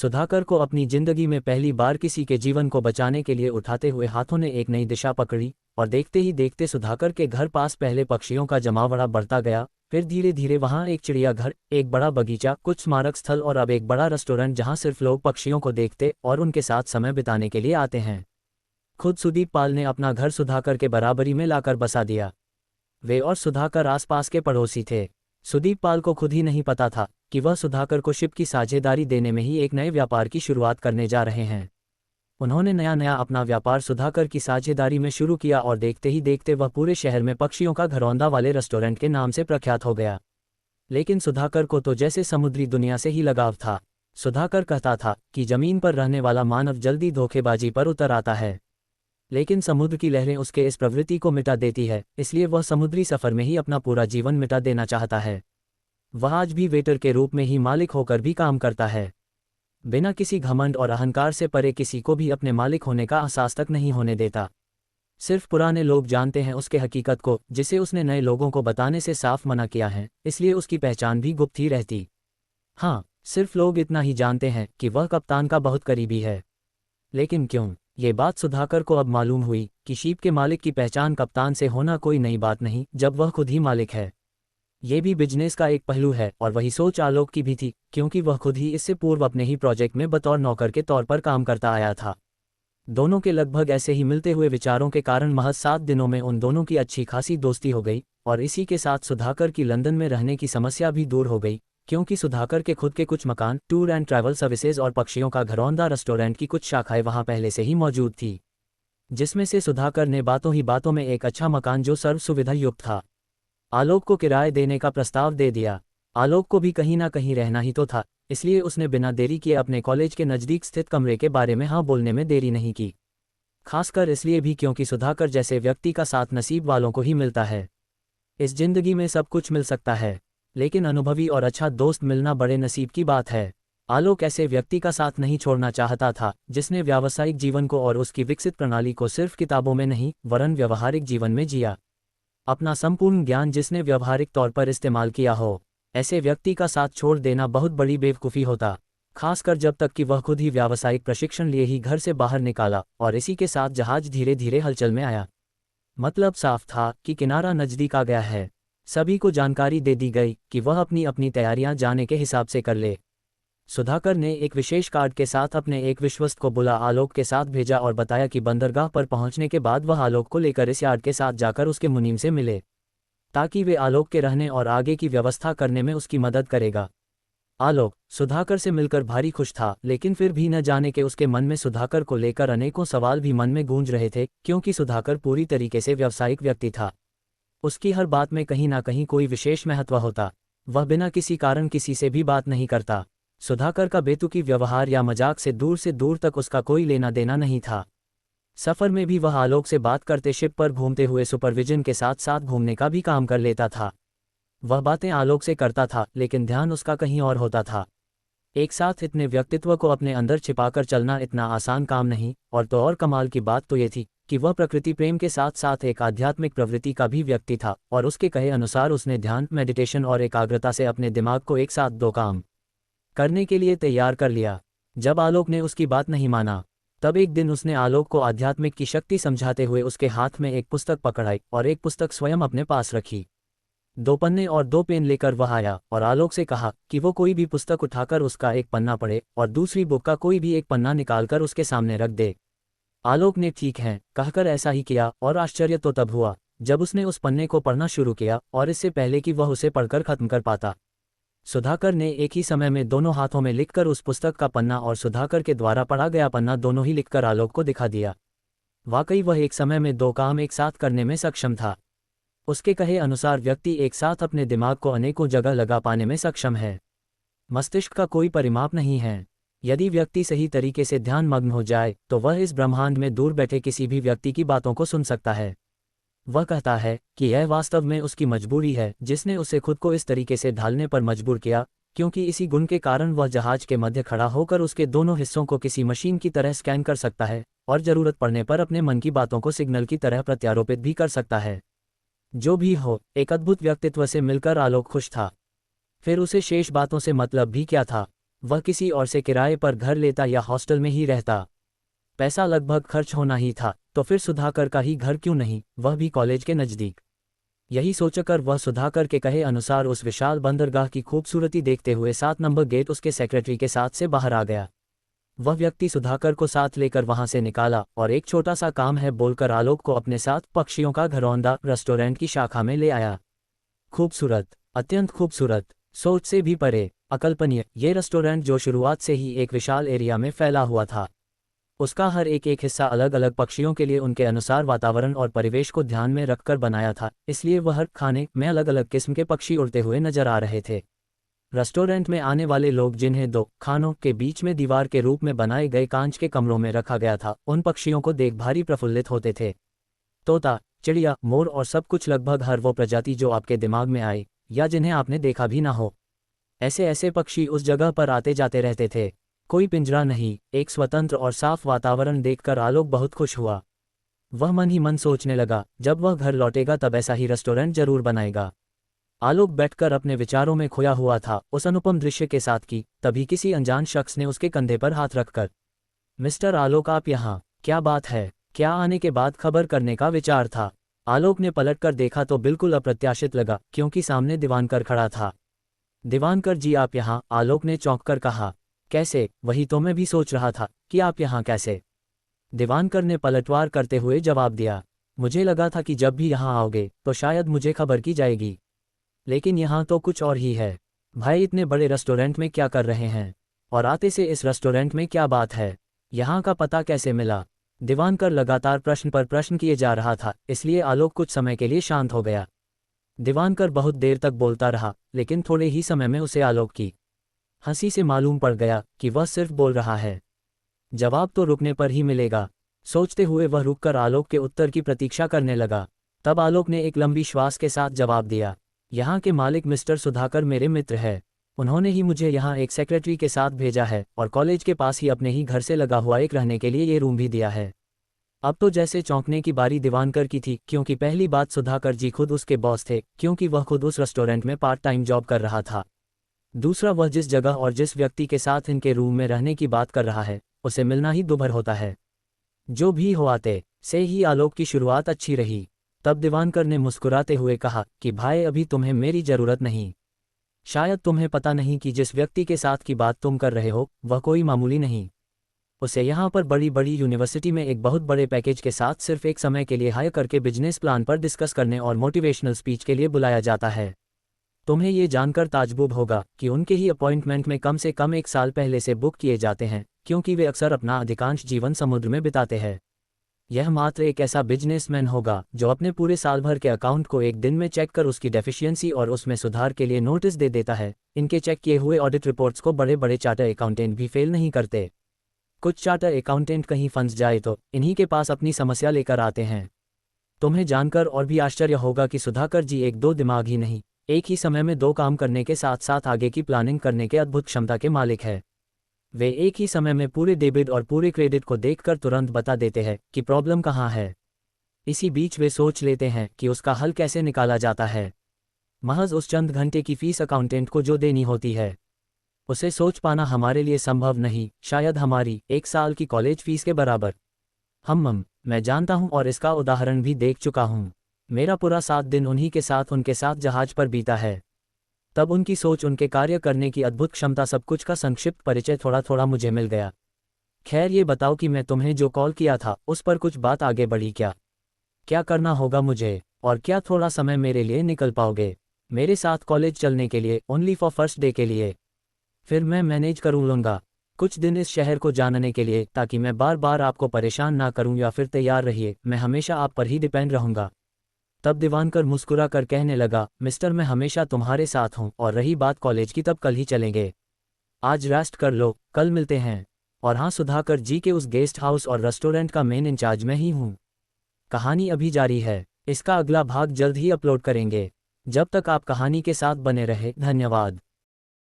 सुधाकर को अपनी जिंदगी में पहली बार किसी के जीवन को बचाने के लिए उठाते हुए हाथों ने एक नई दिशा पकड़ी, और देखते ही देखते सुधाकर के घर पास पहले पक्षियों का जमावड़ा बढ़ता गया, फिर धीरे धीरे वहां एक चिड़ियाघर, एक बड़ा बगीचा, कुछ स्मारक स्थल और अब एक बड़ा रेस्टोरेंट जहां सिर्फ लोग पक्षियों को देखते और उनके साथ समय बिताने के लिए आते हैं। खुद सुदीप पाल ने अपना घर सुधाकर के बराबरी में लाकर बसा दिया। वे और सुधाकर आसपास के पड़ोसी थे। सुदीप पाल को खुद ही नहीं पता था कि वह सुधाकर को शिप की साझेदारी देने में ही एक नए व्यापार की शुरुआत करने जा रहे हैं। उन्होंने नया नया अपना व्यापार सुधाकर की साझेदारी में शुरू किया और देखते ही देखते वह पूरे शहर में पक्षियों का घरौंदा वाले रेस्टोरेंट के नाम से प्रख्यात हो गया। लेकिन सुधाकर को तो जैसे समुद्री दुनिया से ही लगाव था। सुधाकर कहता था कि जमीन पर रहने वाला मानव जल्दी धोखेबाजी पर उतर आता है, लेकिन समुद्र की लहरें उसके इस प्रवृत्ति को मिटा देती है, इसलिए वह समुद्री सफर में ही अपना पूरा जीवन मिटा देना चाहता है। वह आज भी वेटर के रूप में ही मालिक होकर भी काम करता है, बिना किसी घमंड और अहंकार से परे किसी को भी अपने मालिक होने का एहसास तक नहीं होने देता। सिर्फ पुराने लोग जानते हैं उसके हकीकत को, जिसे उसने नए लोगों को बताने से साफ मना किया है, इसलिए उसकी पहचान भी गुप्त ही रहती। हाँ, सिर्फ लोग इतना ही जानते हैं कि वह कप्तान का बहुत करीबी है। लेकिन क्यों? ये बात सुधाकर को अब मालूम हुई कि शीप के मालिक की पहचान कप्तान से होना कोई नई बात नहीं, जब वह खुद ही मालिक है। ये भी बिजनेस का एक पहलू है, और वही सोच आलोक की भी थी, क्योंकि वह खुद ही इससे पूर्व अपने ही प्रोजेक्ट में बतौर नौकर के तौर पर काम करता आया था। दोनों के लगभग ऐसे ही मिलते हुए विचारों के कारण महज 7 दिनों में उन दोनों की अच्छी खासी दोस्ती हो गई, और इसी के साथ सुधाकर की लंदन में रहने की समस्या भी दूर हो गई, क्योंकि सुधाकर के खुद के कुछ मकान, टूर एंड ट्रैवल सर्विसेज और पक्षियों का घरौंदा रेस्टोरेंट की कुछ शाखाएं वहां पहले से ही मौजूद थी, जिसमें से सुधाकर ने बातों ही बातों में एक अच्छा मकान जो सर्व सुविधा युक्त था, आलोक को किराए देने का प्रस्ताव दे दिया। आलोक को भी कहीं ना कहीं रहना ही तो था, इसलिए उसने बिना देरी किए अपने कॉलेज के नज़दीक स्थित कमरे के बारे में हाँ बोलने में देरी नहीं की। खासकर इसलिए भी क्योंकि सुधाकर जैसे व्यक्ति का साथ नसीब वालों को ही मिलता है। इस जिंदगी में सब कुछ मिल सकता है, लेकिन अनुभवी और अच्छा दोस्त मिलना बड़े नसीब की बात है। आलोक ऐसे व्यक्ति का साथ नहीं छोड़ना चाहता था जिसने व्यावसायिक जीवन को और उसकी विकसित प्रणाली को सिर्फ किताबों में नहीं वरन व्यवहारिक जीवन में जिया। अपना संपूर्ण ज्ञान जिसने व्यवहारिक तौर पर इस्तेमाल किया हो, ऐसे व्यक्ति का साथ छोड़ देना बहुत बड़ी बेवकूफ़ी होता, खासकर जब तक कि वह खुद ही व्यावसायिक प्रशिक्षण लिए ही घर से बाहर निकाला और इसी के साथ जहाज धीरे धीरे हलचल में आया। मतलब साफ था कि किनारा नज़दीक आ गया है। सभी को जानकारी दे दी गई कि वह अपनी अपनी तैयारियां जाने के हिसाब से कर ले। सुधाकर ने एक विशेष कार्ड के साथ अपने एक विश्वस्त को बुला आलोक के साथ भेजा और बताया कि बंदरगाह पर पहुंचने के बाद वह आलोक को लेकर इस यार्ड के साथ जाकर उसके मुनीम से मिले, ताकि वे आलोक के रहने और आगे की व्यवस्था करने में उसकी मदद करेगा। आलोक सुधाकर से मिलकर भारी खुश था, लेकिन फिर भी न जाने के उसके मन में सुधाकर को लेकर अनेकों सवाल भी मन में गूंज रहे थे, क्योंकि सुधाकर पूरी तरीके से व्यावसायिक व्यक्ति था। उसकी हर बात में कहीं ना कहीं कोई विशेष महत्व होता। वह बिना किसी कारण किसी से भी बात नहीं करता। सुधाकर का बेतुकी व्यवहार या मजाक से दूर तक उसका कोई लेना देना नहीं था। सफ़र में भी वह आलोक से बात करते शिप पर घूमते हुए सुपरविजन के साथ साथ घूमने का भी काम कर लेता था। वह बातें आलोक से करता था, लेकिन ध्यान उसका कहीं और होता था। एक साथ इतने व्यक्तित्व को अपने अंदर छिपाकर चलना इतना आसान काम नहीं, और तो और कमाल की बात तो ये थी कि वह प्रकृति प्रेम के साथ साथ एक आध्यात्मिक प्रवृत्ति का भी व्यक्ति था, और उसके कहे अनुसार उसने ध्यान, मेडिटेशन और एकाग्रता से अपने दिमाग को एक साथ 2 काम करने के लिए तैयार कर लिया। जब आलोक ने उसकी बात नहीं माना, तब एक दिन उसने आलोक को आध्यात्मिक की शक्ति समझाते हुए उसके हाथ में एक पुस्तक पकड़ाई और एक पुस्तक स्वयं अपने पास रखी। 2 पन्ने और 2 पेन लेकर वह आया और आलोक से कहा कि वो कोई भी पुस्तक उठाकर उसका एक पन्ना पढ़े और दूसरी बुक का कोई भी एक पन्ना निकालकर उसके सामने रख दे। आलोक ने ठीक है कहकर ऐसा ही किया, और आश्चर्य तो तब हुआ जब उसने उस पन्ने को पढ़ना शुरू किया, और इससे पहले कि वह उसे पढ़कर खत्म कर पाता, सुधाकर ने एक ही समय में दोनों हाथों में लिखकर उस पुस्तक का पन्ना और सुधाकर के द्वारा पढ़ा गया पन्ना दोनों ही लिखकर आलोक को दिखा दिया। वाकई वह एक समय में 2 काम एक साथ करने में सक्षम था। उसके कहे अनुसार व्यक्ति एक साथ अपने दिमाग को अनेकों जगह लगा पाने में सक्षम है। मस्तिष्क का कोई परिमाप नहीं है। यदि व्यक्ति सही तरीके से ध्यान मग्न हो जाए तो वह इस ब्रह्मांड में दूर बैठे किसी भी व्यक्ति की बातों को सुन सकता है। वह कहता है कि यह वास्तव में उसकी मजबूरी है जिसने उसे खुद को इस तरीके से ढालने पर मजबूर किया, क्योंकि इसी गुण के कारण वह जहाज के मध्य खड़ा होकर उसके दोनों हिस्सों को किसी मशीन की तरह स्कैन कर सकता है और जरूरत पड़ने पर अपने मन की बातों को सिग्नल की तरह प्रत्यारोपित भी कर सकता है। जो भी हो, एक अद्भुत व्यक्तित्व से मिलकर आलोक खुश था। फिर उसे शेष बातों से मतलब भी क्या था? वह किसी और से किराए पर घर लेता या हॉस्टल में ही रहता। पैसा लगभग खर्च होना ही था, तो फिर सुधाकर का ही घर क्यों नहीं, वह भी कॉलेज के नज़दीक। यही सोचकर वह सुधाकर के कहे अनुसार उस विशाल बंदरगाह की खूबसूरती देखते हुए 7 नंबर गेट उसके सेक्रेटरी के साथ से बाहर आ गया। वह व्यक्ति सुधाकर को साथ लेकर वहां से निकाला और एक छोटा सा काम है बोलकर आलोक को अपने साथ पक्षियों का घरौंदा रेस्टोरेंट की शाखा में ले आया। खूबसूरत, अत्यंत खूबसूरत, सोच से भी परे, अकल्पनीय ये रेस्टोरेंट जो शुरुआत से ही एक विशाल एरिया में फैला हुआ था। उसका हर एक हिस्सा अलग अलग पक्षियों के लिए उनके अनुसार वातावरण और परिवेश को ध्यान में रखकर बनाया था, इसलिए वह हर खाने में अलग अलग किस्म के पक्षी उड़ते हुए नजर आ रहे थे। रेस्टोरेंट में आने वाले लोग जिन्हें 2 खानों के बीच में दीवार के रूप में बनाए गए कांच के कमरों में रखा गया था, उन पक्षियों को देख भारी प्रफुल्लित होते थे। तोता, चिड़िया, मोर और सब कुछ, लगभग हर वो प्रजाति जो आपके दिमाग में आए या जिन्हें आपने देखा भी ना हो। ऐसे ऐसे पक्षी उस जगह पर आते जाते रहते थे। कोई पिंजरा नहीं, एक स्वतंत्र और साफ वातावरण देखकर आलोक बहुत खुश हुआ। वह मन ही मन सोचने लगा, जब वह घर लौटेगा तब ऐसा ही रेस्टोरेंट जरूर बनाएगा। आलोक बैठकर अपने विचारों में खोया हुआ था उस अनुपम दृश्य के साथ कि तभी किसी अनजान शख्स ने उसके कंधे पर हाथ रखकर, मिस्टर आलोक, आप यहाँ, क्या बात है? क्या आने के बाद खबर करने का विचार था? आलोक ने पलटकर देखा तो बिल्कुल अप्रत्याशित लगा, क्योंकि सामने दीवानकर खड़ा था। दीवानकर जी, आप यहाँ? आलोक ने चौंक कर कहा। कैसे? वही तो मैं भी सोच रहा था कि आप यहाँ कैसे? दीवानकर ने पलटवार करते हुए जवाब दिया। मुझे लगा था कि जब भी यहाँ आओगे तो शायद मुझे खबर की जाएगी, लेकिन यहाँ तो कुछ और ही है। भाई, इतने बड़े रेस्टोरेंट में क्या कर रहे हैं? और आते से इस रेस्टोरेंट में क्या बात है? यहाँ का पता कैसे मिला? दीवानकर लगातार प्रश्न पर प्रश्न किए जा रहा था, इसलिए आलोक कुछ समय के लिए शांत हो गया। दीवानकर बहुत देर तक बोलता रहा, लेकिन थोड़े ही समय में उसे आलोक की हंसी से मालूम पड़ गया कि वह सिर्फ बोल रहा है, जवाब तो रुकने पर ही मिलेगा। सोचते हुए वह रुककर आलोक के उत्तर की प्रतीक्षा करने लगा। तब आलोक ने एक लंबी श्वास के साथ जवाब दिया, यहाँ के मालिक मिस्टर सुधाकर मेरे मित्र है। उन्होंने ही मुझे यहाँ एक सेक्रेटरी के साथ भेजा है और कॉलेज के पास ही अपने ही घर से लगा हुआ एक रहने के लिए ये रूम भी दिया है। अब तो जैसे चौंकने की बारी दीवानकर की थी, क्योंकि पहली बात सुधाकर जी खुद उसके बॉस थे, क्योंकि वह खुद उस रेस्टोरेंट में पार्ट टाइम जॉब कर रहा था। दूसरा, वह जिस जगह और जिस व्यक्ति के साथ इनके रूम में रहने की बात कर रहा है, उसे मिलना ही दुभर होता है। जो भी हो, आते से ही आलोक की शुरुआत अच्छी रही। तब दीवानकर ने मुस्कुराते हुए कहा कि भाई, अभी तुम्हें मेरी जरूरत नहीं। शायद तुम्हें पता नहीं कि जिस व्यक्ति के साथ की बात तुम कर रहे हो वह कोई मामूली नहीं। उसे यहाँ पर बड़ी बड़ी यूनिवर्सिटी में एक बहुत बड़े पैकेज के साथ सिर्फ एक समय के लिए हायर करके बिजनेस प्लान पर डिस्कस करने और मोटिवेशनल स्पीच के लिए बुलाया जाता है। तुम्हें ये जानकर ताज्जुब होगा कि उनके ही अपॉइंटमेंट में कम से कम 1 साल पहले से बुक किए जाते हैं, क्योंकि वे अक्सर अपना अधिकांश जीवन समुद्र में बिताते हैं। यह मात्र एक ऐसा बिजनेसमैन होगा जो अपने पूरे साल भर के अकाउंट को एक दिन में चेक कर उसकी डेफिशिएंसी और उसमें सुधार के लिए नोटिस दे देता है। इनके चेक किए हुए ऑडिट रिपोर्ट्स को बड़े बड़े चार्टर अकाउंटेंट भी फेल नहीं करते। कुछ चार्टर अकाउंटेंट कहीं फंस जाए तो इन्हीं के पास अपनी समस्या लेकर आते हैं। तुम्हें जानकर और भी आश्चर्य होगा कि सुधाकर जी एक दो दिमाग ही नहीं, एक ही समय में 2 काम करने के साथ साथ आगे की प्लानिंग करने के अद्भुत क्षमता के मालिक है। वे एक ही समय में पूरे डेबिट और पूरे क्रेडिट को देखकर तुरंत बता देते हैं कि प्रॉब्लम कहाँ है। इसी बीच वे सोच लेते हैं कि उसका हल कैसे निकाला जाता है। महज उस चंद घंटे की फीस अकाउंटेंट को जो देनी होती है, उसे सोच पाना हमारे लिए संभव नहीं, शायद हमारी 1 साल की कॉलेज फीस के बराबर। मैं जानता हूँ और इसका उदाहरण भी देख चुका हूँ। मेरा पूरा 7 दिन उन्हीं के साथ उनके साथ जहाज पर बीता है। तब उनकी सोच, उनके कार्य करने की अद्भुत क्षमता, सब कुछ का संक्षिप्त परिचय थोड़ा थोड़ा मुझे मिल गया। खैर, ये बताओ कि मैं तुम्हें जो कॉल किया था उस पर कुछ बात आगे बढ़ी क्या? क्या करना होगा मुझे, और क्या थोड़ा समय मेरे लिए निकल पाओगे मेरे साथ कॉलेज चलने के लिए, ओनली फॉर फर्स्ट डे के लिए? फिर मैं मैनेज कर लूँगा कुछ दिन इस शहर को जानने के लिए, ताकि मैं बार बार आपको परेशान ना करूँ। या फिर तैयार रहिए, मैं हमेशा आप पर ही डिपेंड रहूँगा। तब दीवानकर मुस्कुरा कर कहने लगा, मिस्टर, मैं हमेशा तुम्हारे साथ हूँ, और रही बात कॉलेज की, तब कल ही चलेंगे। आज रेस्ट कर लो, कल मिलते हैं। और हाँ, सुधाकर जी के उस गेस्ट हाउस और रेस्टोरेंट का मेन इंचार्ज मैं ही हूँ। कहानी अभी जारी है, इसका अगला भाग जल्द ही अपलोड करेंगे। जब तक आप कहानी के साथ बने रहे, धन्यवाद।